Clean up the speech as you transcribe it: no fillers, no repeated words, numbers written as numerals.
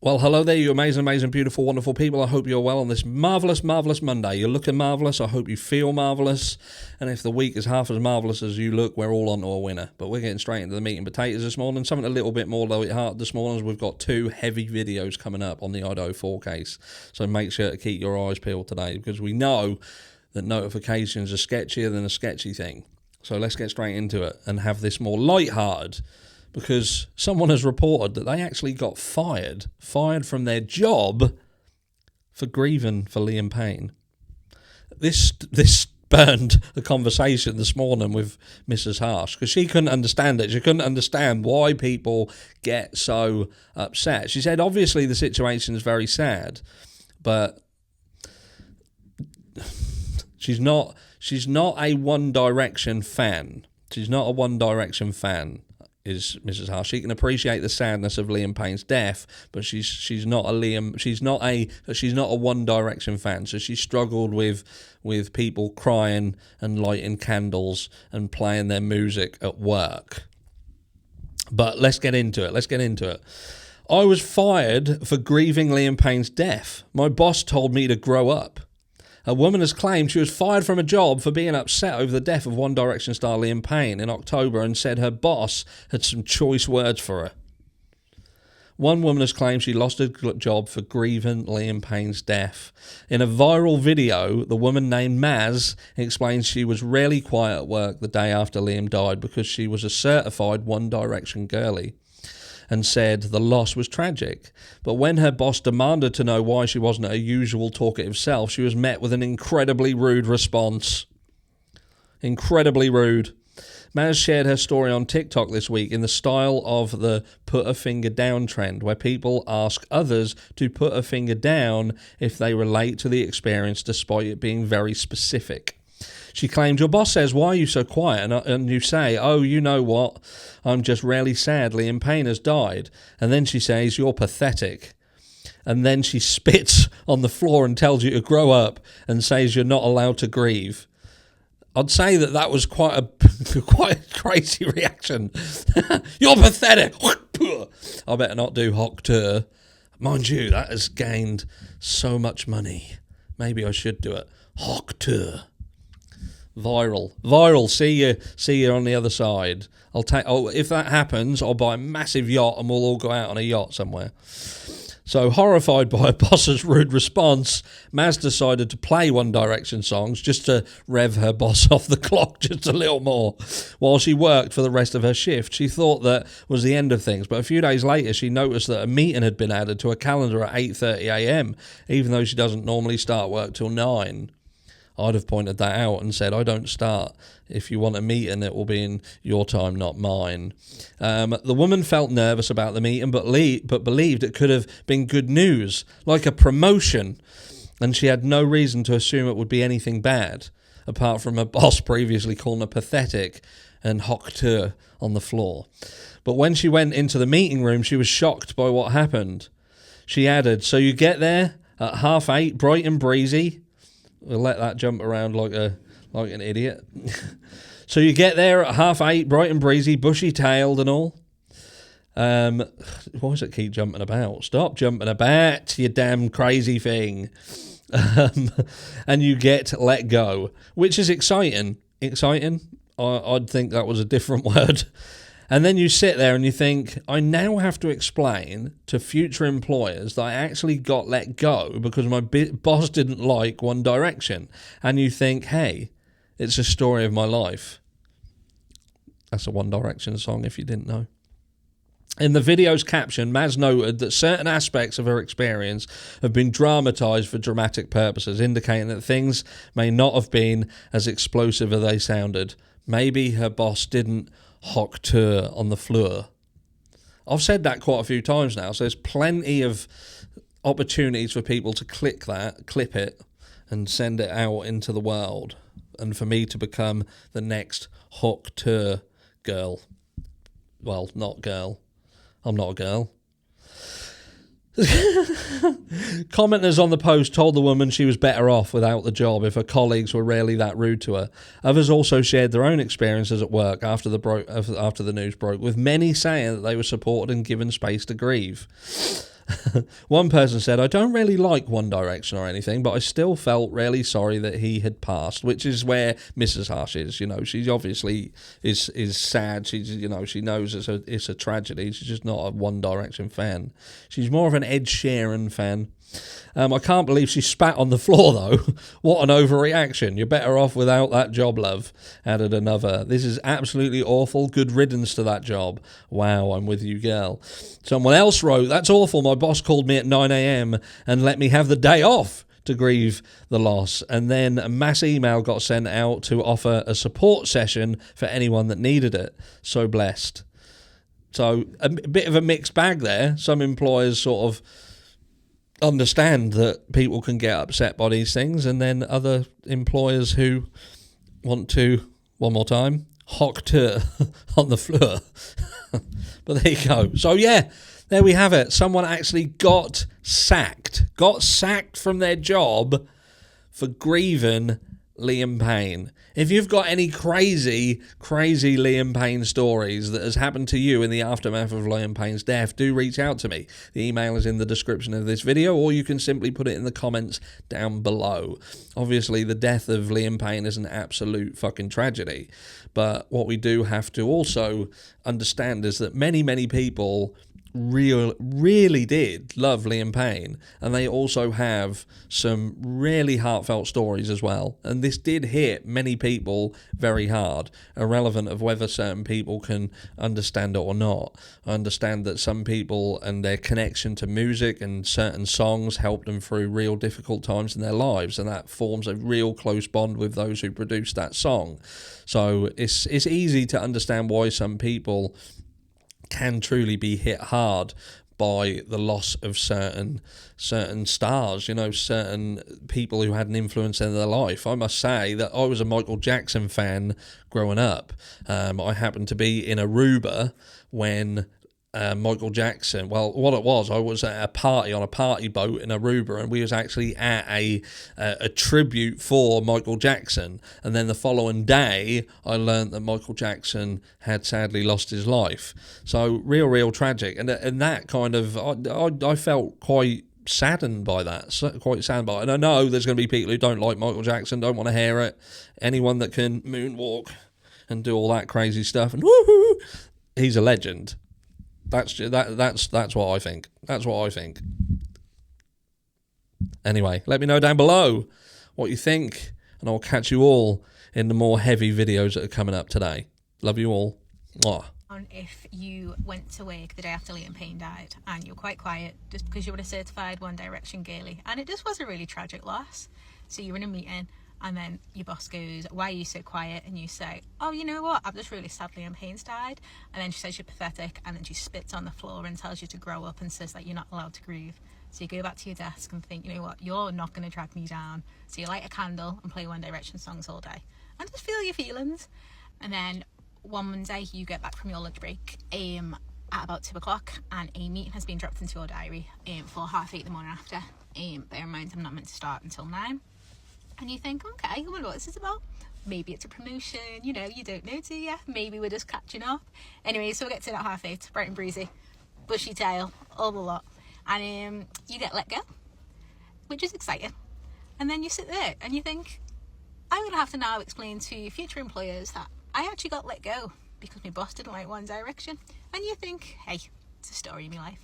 Well, hello there, you amazing, beautiful, wonderful people. I hope you're well on this marvellous Monday. You're looking marvellous. I hope you feel marvellous. And if the week is half as marvellous as you look, we're all on to a winner. But we're getting straight into the meat and potatoes this morning. Something a little bit more light-hearted this morning, as we've got two heavy videos coming up on the Idaho 4 case. So make sure to keep your eyes peeled today, because we know that notifications are sketchier than a sketchy thing. So let's get straight into it and have this more light-hearted, because someone has reported that they actually got fired from their job for grieving for Liam Payne. This burned the conversation this morning with Mrs. Harsh, because she couldn't understand it. She couldn't understand why people get so upset. She said, obviously the situation is very sad, but she's not a One Direction fan. She's not a One Direction fan, is Mrs. Harsh. She can appreciate the sadness of Liam Payne's death, but she's not a One Direction fan. So she struggled with people crying and lighting candles and playing their music at work. But let's get into it. I was fired for grieving Liam Payne's death. My boss told me to grow up. A woman has claimed she was fired from a job for being upset over the death of One Direction star Liam Payne in October, and said her boss had some choice words for her. One woman has claimed she lost her job for grieving Liam Payne's death. In a viral video, the woman named Maz explains she was rarely quiet at work the day after Liam died because she was a certified One Direction girlie, and said the loss was tragic. But when her boss demanded to know why she wasn't her usual talkative self, she was met with an incredibly rude response. Incredibly rude. Maz shared her story on TikTok this week in the style of the put a finger down trend, where people ask others to put a finger down if they relate to the experience, despite it being very specific. She claimed, your boss says, why are you so quiet? And you say, oh, you know what? I'm just really sad Liam Payne has died. And then she says, you're pathetic. And then she spits on the floor and tells you to grow up and says you're not allowed to grieve. I'd say that was quite a crazy reaction. You're pathetic. I better not do Hocteur. Mind you, that has gained so much money. Maybe I should do it. Hocteur. Viral. See you on the other side. If that happens, I'll buy a massive yacht and we'll all go out on a yacht somewhere. So, horrified by her boss's rude response, Maz decided to play One Direction songs just to rev her boss off the clock just a little more while she worked for the rest of her shift. She thought that was the end of things, but a few days later she noticed that a meeting had been added to her calendar at 8:30 a.m, even though she doesn't normally start work till 9. I'd have pointed that out and said, I don't start. If you want a meeting, it will be in your time, not mine. The woman felt nervous about the meeting, but believed it could have been good news, like a promotion, and she had no reason to assume it would be anything bad, apart from her boss previously calling her pathetic and Hocteur on the floor. But when she went into the meeting room, she was shocked by what happened. She added, so you get there at 8:30, bright and breezy. We'll let that jump around like an idiot. So you get there at 8:30, bright and breezy, bushy-tailed and all. Why does it keep jumping about? Stop jumping about, you damn crazy thing. And you get let go, which is exciting. Exciting? I'd think that was a different word. And then you sit there and you think, I now have to explain to future employers that I actually got let go because my boss didn't like One Direction. And you think, hey, it's a story of my life. That's a One Direction song, if you didn't know. In the video's caption, Maz noted that certain aspects of her experience have been dramatised for dramatic purposes, indicating that things may not have been as explosive as they sounded. Maybe her boss didn't Hocteur on the floor. I've said that quite a few times now, so there's plenty of opportunities for people to clip it, and send it out into the world, and for me to become the next Hocteur girl. Well, not girl. I'm not a girl. Commenters on the post told the woman she was better off without the job if her colleagues were rarely that rude to her. Others also shared their own experiences at work after the news broke, with many saying that they were supported and given space to grieve. One person said, I don't really like One Direction or anything, but I still felt really sorry that he had passed, which is where Mrs. Hush is. You know, she obviously is sad. She's, you know, she knows it's a tragedy. She's just not a One Direction fan. She's more of an Ed Sheeran fan. I can't believe she spat on the floor, though. What an overreaction. You're better off without that job, love, added another. This is absolutely awful. Good riddance to that job. Wow, I'm with you, girl. Someone else wrote, that's awful. My boss called me at 9 a.m. and let me have the day off to grieve the loss. And then a mass email got sent out to offer a support session for anyone that needed it. So blessed. So a bit of a mixed bag there. Some employers sort of understand that people can get upset by these things, and then other employers who want to, one more time, hock to on the floor. But there you go. So yeah, there we have it. Someone actually got sacked from their job for grieving Liam Payne. If you've got any crazy Liam Payne stories that has happened to you in the aftermath of Liam Payne's death, do reach out to me. The email is in the description of this video, or you can simply put it in the comments down below. Obviously, the death of Liam Payne is an absolute fucking tragedy, but what we do have to also understand is that many people really did love Liam Payne, and they also have some really heartfelt stories as well, and this did hit many people very hard, irrelevant of whether certain people can understand it or not. I understand that some people and their connection to music and certain songs helped them through real difficult times in their lives, and that forms a real close bond with those who produced that song. So it's easy to understand why some people can truly be hit hard by the loss of certain stars, you know, certain people who had an influence in their life. I must say that I was a Michael Jackson fan growing up. I happened to be in Aruba when Michael Jackson, well, what it was, I was at a party on a party boat in Aruba, and we was actually at a tribute for Michael Jackson. And then the following day, I learned that Michael Jackson had sadly lost his life. So real tragic, and that kind of, I felt quite saddened by that, and I know there's going to be people who don't like Michael Jackson, don't want to hear it. Anyone that can moonwalk and do all that crazy stuff and woohoo, he's a legend. That's what I think. That's what I think. Anyway, let me know down below what you think, and I'll catch you all in the more heavy videos that are coming up today. Love you all. Mwah. If you went to work the day after Liam Payne died and you're quite quiet just because you were a certified One Direction girly, and it just was a really tragic loss. So you're in a meeting and then your boss goes, why are you so quiet? And you say, oh, you know what, I'm just really sad Liam Payne's died. And then she says you're pathetic, and then she spits on the floor and tells you to grow up and says that you're not allowed to grieve. So you go back to your desk and think, you know what, you're not going to drag me down. So you light a candle and play One Direction songs all day and just feel your feelings. And then one Monday you get back from your lunch break at about 2 o'clock, and a meeting has been dropped into your diary for 8:30 the morning after. Bear in mind, I'm not meant to start until 9. And you think, okay, I wonder what this is about. Maybe it's a promotion, you know, you don't know, do you? Maybe we're just catching up. Anyway, so we get to at 8:30, bright and breezy, bushy tail, all the lot. And you get let go, which is exciting. And then you sit there and you think, I'm going to have to now explain to future employers that I actually got let go because my boss didn't like One Direction. And you think, hey, it's a story of my life.